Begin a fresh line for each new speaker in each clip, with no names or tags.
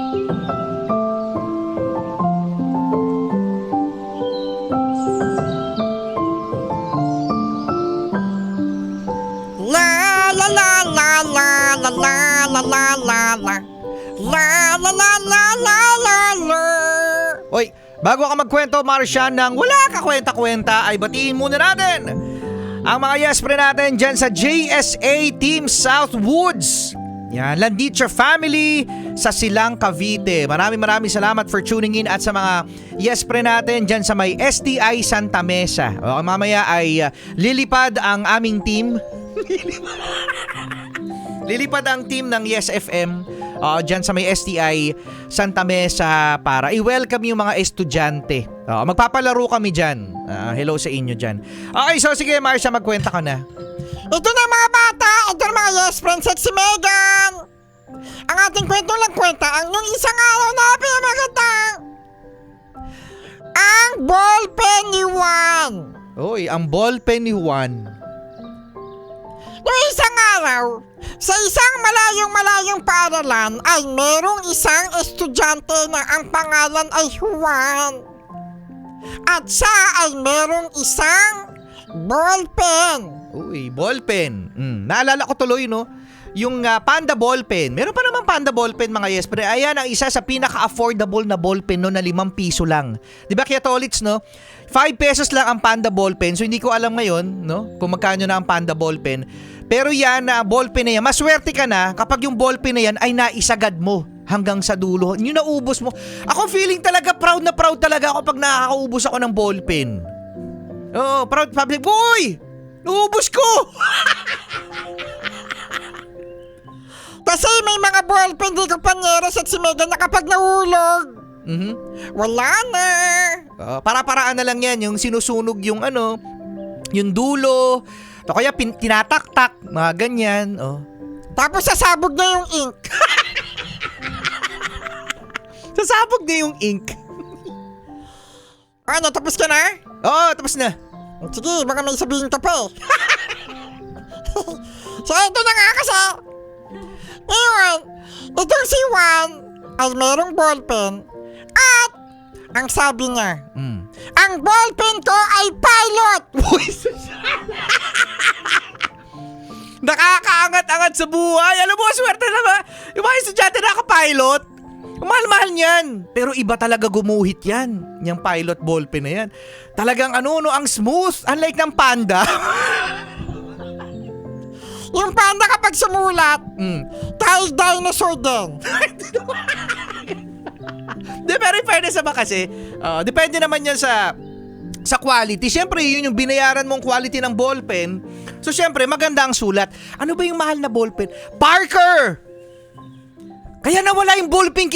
La la la la la la la la la la la la la la la la la la.
Hoy, bago ka magkwento, Marcia, ng wala ka kwenta-kwenta, ay batiin muna natin ang mga yes pre natin dyan sa JSA Team Southwoods. Yan, Landicha family sa Silang, Cavite. Maraming salamat for tuning in at sa mga yes pre natin dyan sa may STI Santa Mesa. O, mamaya ay lilipad ang aming team. Lilipad ang team ng Yes FM dyan sa may STI Santa Mesa para i-welcome yung mga estudyante. Magpapalaro kami dyan. Hello sa inyo dyan. Okay, so sige Marcia, magkwenta ka na.
Ito na mga bata, ito na mga yes friends at si Megan. Ang ating kwento lang kwenta ang nung isang araw na pinamagatang ang ballpen ni Juan.
Uy, ang ballpen ni Juan.
Noong isang araw, sa isang malayong paaralan ay merong isang estudyante na ang pangalan ay Juan. At siya ay merong isang ballpen.
Uy, ballpen. Naalala ko tuloy, no? Yung Panda ballpen. Meron pa naman Panda ballpen, mga yes. Pero ayan ang isa sa pinaka-affordable na ballpen, no, na 5 piso lang. Di ba kaya tolits, no? 5 pesos lang ang Panda ballpen. So hindi ko alam ngayon, no, kung magkano na ang Panda ballpen. Pero yan na ballpen na yan, maswerte ka na kapag yung ballpen na yan ay naisagad mo hanggang sa dulo. Yung naubos mo. Ako feeling talaga proud na proud talaga ako pag nakakaubos ako ng ballpen. Oo, proud public. Boy! Naubos ko!
Kasi may mga ballpen di kompanyeros at si Megan na kapag nahulog, wala na.
Para-paraan na lang yan, yung sinusunog yung ano, yung dulo, o kaya tinataktak, mga ganyan.
Tapos sasabog na yung ink.
Sasabog na yung ink.
Ano, tapos ka na?
Oo, tapos na.
Sige, baka may sabihin ka pa eh. So ito na nga kasi. Ngayon, itong si Juan ay merong ballpen at ang sabi niya, ang ballpen ko ay pilot.
Nakakaangat-angat sa buhay. Alam mo, swerte na ba? Yung mga estudyante nakapilot. Mahal-mahal niyan. Pero iba talaga gumuhit yan. Yung pilot ballpen na yan. Talagang ang smooth. Unlike ng Panda.
Yung Panda kapag sumulat, tayo dinosaur din.
Pero in fairness naman kasi, depende naman yan sa quality. Siyempre, yun yung binayaran mong quality ng ballpen. So, siyempre, maganda ang sulat. Ano ba yung mahal na ballpen? Parker! Kaya nawala yung ballpen.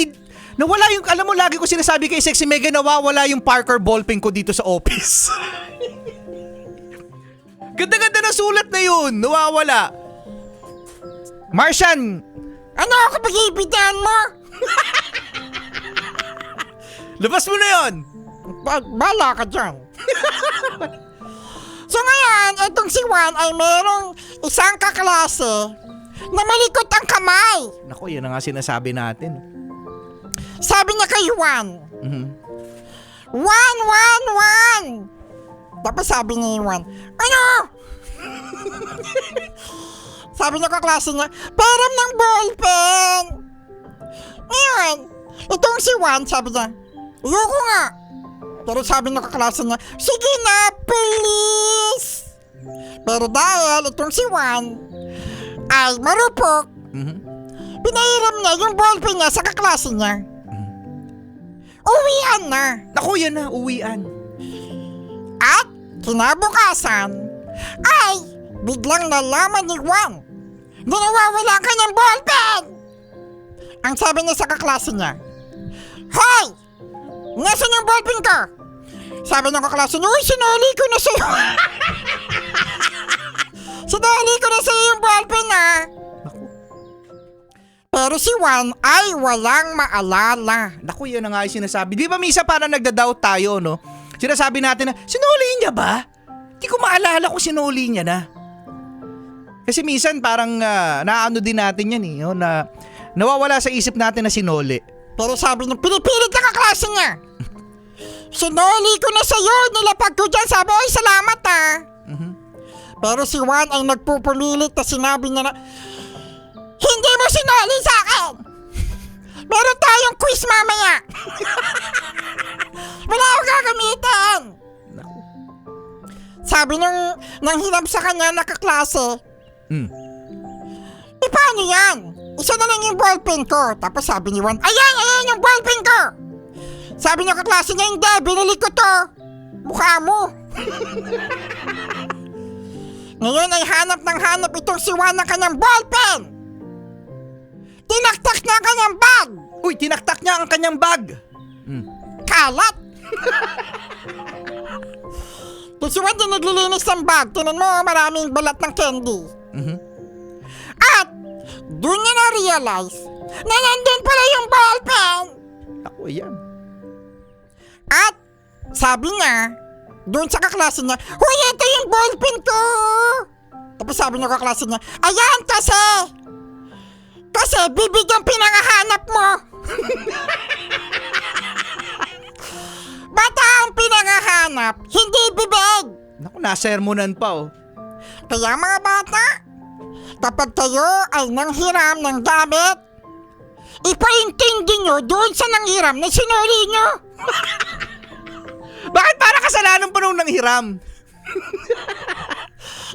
Nawala yung, alam mo, lagi ko sinasabi kay Sexy Mega, nawawala yung Parker ballpen ko dito sa office. Ganda-ganda na sulat na yun. Nawawala. Martian!
Ano ako pag-iibitan mo?
Labas mo na yun!
Bala ka dyan. So ngayon, itong si Juan ay merong isang kaklase na malikot ang kamay.
Naku, yan na nga sinasabi natin.
Sabi niya kay Juan, Juan! Tapos sabi ni Juan, ano? Sabi niya kaklase niya, param ng ballpen. Ngayon, itong si Juan, sabi niya, ayoko nga. Pero sabi ng kaklase niya, sige na, please. Pero dahil itong si Juan ay marupok, pinahiram niya yung ballpen niya sa kaklase niya. Uwian na.
Naku, yan na, uwian.
At kinabukasan ay biglang nalaman ni Juan na nawawala ka ng ballpen. Ang sabi niya sa kaklase niya, hoy! Nasaan yung ballpen ko? Sabi ng kaklase niya, uy, sinuli ko na sa'yo. Sinuli ko na sa'yo yung ballpen na. Pero si Juan ay walang maalala.
Naku, yan na nga yung sinasabi. Di ba misa parang nagda-doubt tayo, no? Sinasabi natin na, sinuli niya ba? Di ko maalala kung sinuli niya na. Kasi minsan parang naano din natin yan eh, no? Na nawawala sa isip natin na sinuli.
Pero sabi niya, pinipilit ng kaklase niya. Sinuli ko na sa'yo, nilapag ko dyan. Sabi, ay salamat ah. Pero si Juan ay nagpupulilit na sinabi niya na, hindi mo sinuli sa akin. Meron tayong quiz mamaya. Wala akong gagamitin. Sabi nang hinab sa kanya nakaklase, paano yan? Isa na lang yung ballpen ko. Tapos sabi ni Juan, ayan yung ballpen ko. Sabi niya kaklase niya, hindi, binili ko to. Mukha mo. Ngayon ay hanap ng hanap itong si Juan ng kanyang ballpen. Tinaktak niya ang kanyang bag.
Uy, tinaktak niya ang kanyang bag.
Kalat. Tapos si Juan din naglilinis ng bag. Tinan mo, maraming balat ng candy. At doon niya na-realize na nandun pala yung ballpen.
Ako, yan.
At sabi niya, doon sa kaklase niya, huy, ito yung ballpen ko. Tapos sabi niya kaklase niya, ayan kasi bibig ang pinangahanap mo. Bata ang pinangahanap, hindi bibig.
Naku, nasermonan pa oh.
Kaya mga bata, kapag kayo ay nanghiram ng gamit, ipaintindi nyo doon sa nanghiram na sinuli nyo.
Bakit para kasalanan pa nung nanghiram?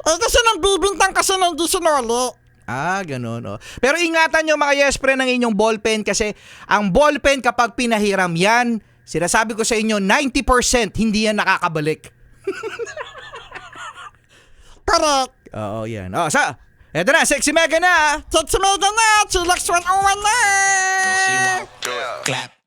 Kasi nang bibintang kasi na hindi sinuli.
Ah, ganun oh. Pero ingatan nyo mga yespre ng inyong ballpen kasi ang ballpen kapag pinahiram yan, sinasabi ko sa inyo, 90% hindi yan nakakabalik.
Correct.
Oo, yan. Oh, eto na, Sexy Mega na.
Sexy Mega na, Chillax 101 na.
Clap.